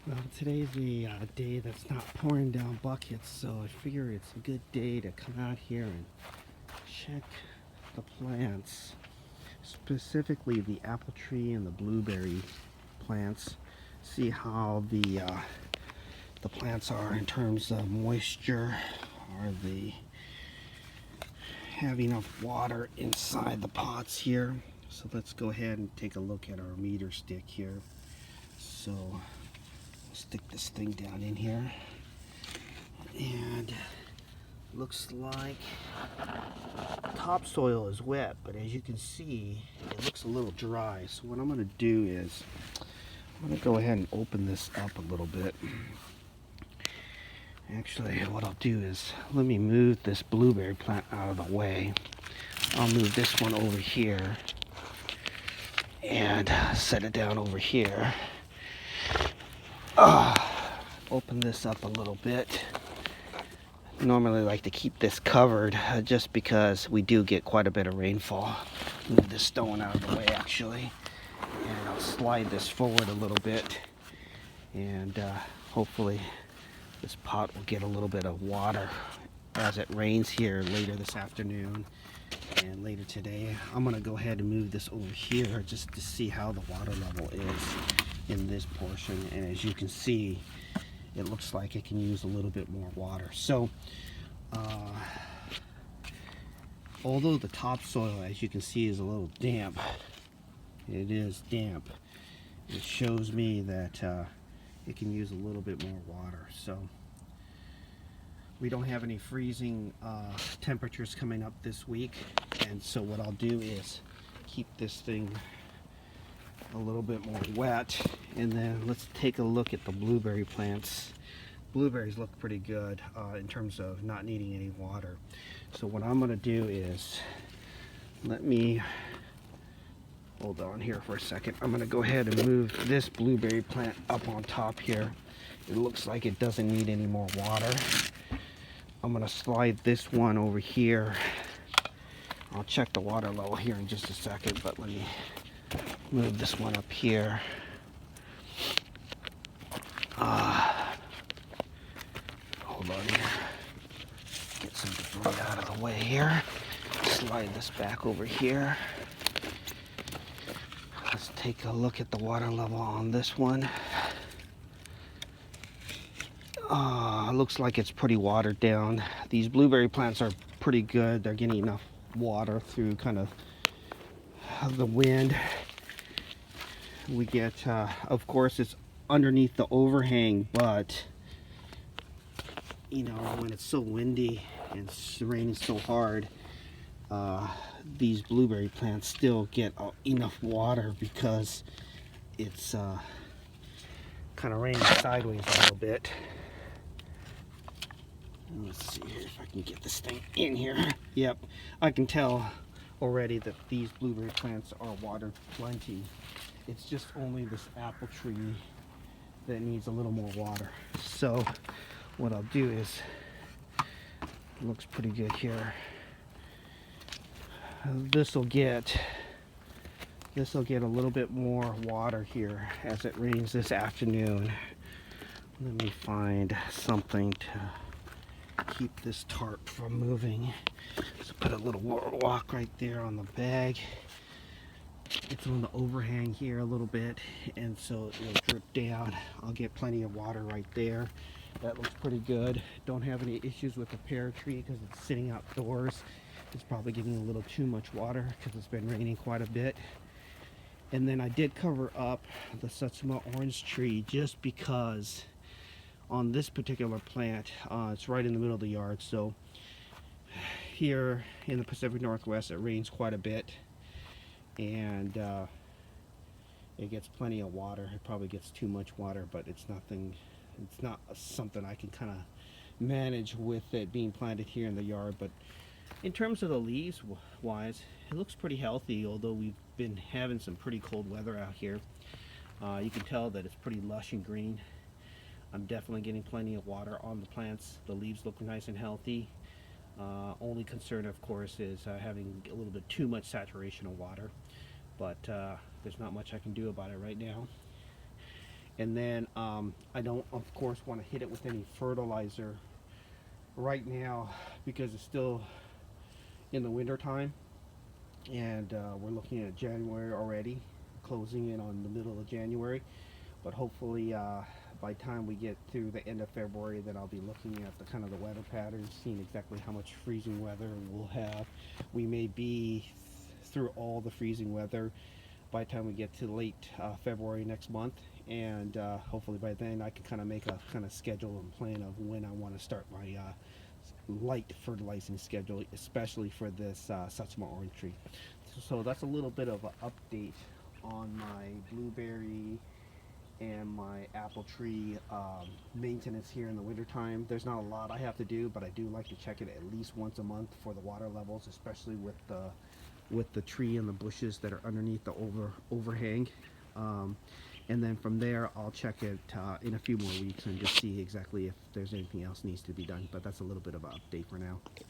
Well, today's a day that's not pouring down buckets, so I figure it's a good day to come out here and check the plants, specifically the apple tree and the blueberry plants. See how the plants are in terms of moisture. Are they have enough water inside the pots here? So let's go ahead and take a look at our meter stick here. So stick this thing down in here, and looks like topsoil is wet, but as you can see it looks a little dry. So what I'm going to do is I'm going to go ahead and open this up a little bit. Actually, what I'll do is let me move this blueberry plant out of the way. I'll move this one over here and set it down over here. Open this up a little bit. Normally like to keep this covered just because we do get quite a bit of rainfall. Move this stone out of the way actually, and I'll slide this forward a little bit, and hopefully this pot will get a little bit of water as it rains here later this afternoon and later today. I'm going to go ahead and move this over here just to see how the water level is in this portion, and as you can see it looks like it can use a little bit more water. So although the topsoil, as you can see, is a little damp, it is damp, it shows me that it can use a little bit more water. So we don't have any freezing temperatures coming up this week, and so what I'll do is keep this thing a little bit more wet. And then let's take a look at the blueberry plants. Blueberries look pretty good in terms of not needing any water. So what I'm going to do is, let me hold on here for a second. I'm going to go ahead and move this blueberry plant up on top here. It looks like it doesn't need any more water. I'm going to slide this one over here. I'll check the water level here in just a second, but let me move this one up here. Hold on here. Get some debris out of the way here. Slide this back over here. Let's take a look at the water level on this one. Looks like it's pretty watered down. These blueberry plants are pretty good. They're getting enough water through kind of the wind. We get, of course, it's underneath the overhang, but you know, when it's so windy and it's raining so hard, these blueberry plants still get enough water because it's kind of raining sideways a little bit. Let's see here if I can get this thing in here. Yep, I can tell already that these blueberry plants are watered plenty. It's just only this apple tree that needs a little more water. So what I'll do is, it looks pretty good here. This will get a little bit more water here as it rains this afternoon. Let me find something to keep this tarp from moving. So put a little walk right there on the bag. It's on the overhang here a little bit, and so it'll drip down. I'll get plenty of water right there. That looks pretty good. Don't have any issues with the pear tree because it's sitting outdoors. It's probably getting a little too much water because it's been raining quite a bit. And then I did cover up the Satsuma orange tree just because on this particular plant, it's right in the middle of the yard. So here in the Pacific Northwest, it rains quite a bit, and it gets plenty of water. It probably gets too much water, but it's not something I can kind of manage with it being planted here in the yard. But in terms of the leaves wise, it looks pretty healthy, although we've been having some pretty cold weather out here. You can tell that it's pretty lush and green. I'm definitely getting plenty of water on the plants. The leaves look nice and healthy. Only concern, of course, is having a little bit too much saturation of water, but there's not much I can do about it right now. And then I don't, of course, want to hit it with any fertilizer right now because it's still in the winter time, and we're looking at January already, closing in on the middle of January. But hopefully, by the time we get through the end of February, then I'll be looking at the kind of the weather patterns, seeing exactly how much freezing weather we'll have. We may be through all the freezing weather by the time we get to late February next month, and hopefully by then I can kind of make a kind of schedule and plan of when I want to start my light fertilizing schedule, especially for this Satsuma orange tree. So that's a little bit of an update on my blueberry and my apple tree maintenance here in the wintertime. There's not a lot I have to do, but I do like to check it at least once a month for the water levels, especially with the tree and the bushes that are underneath the overhang. And then from there I'll check it in a few more weeks and just see exactly if there's anything else needs to be done. But that's a little bit of an update for now.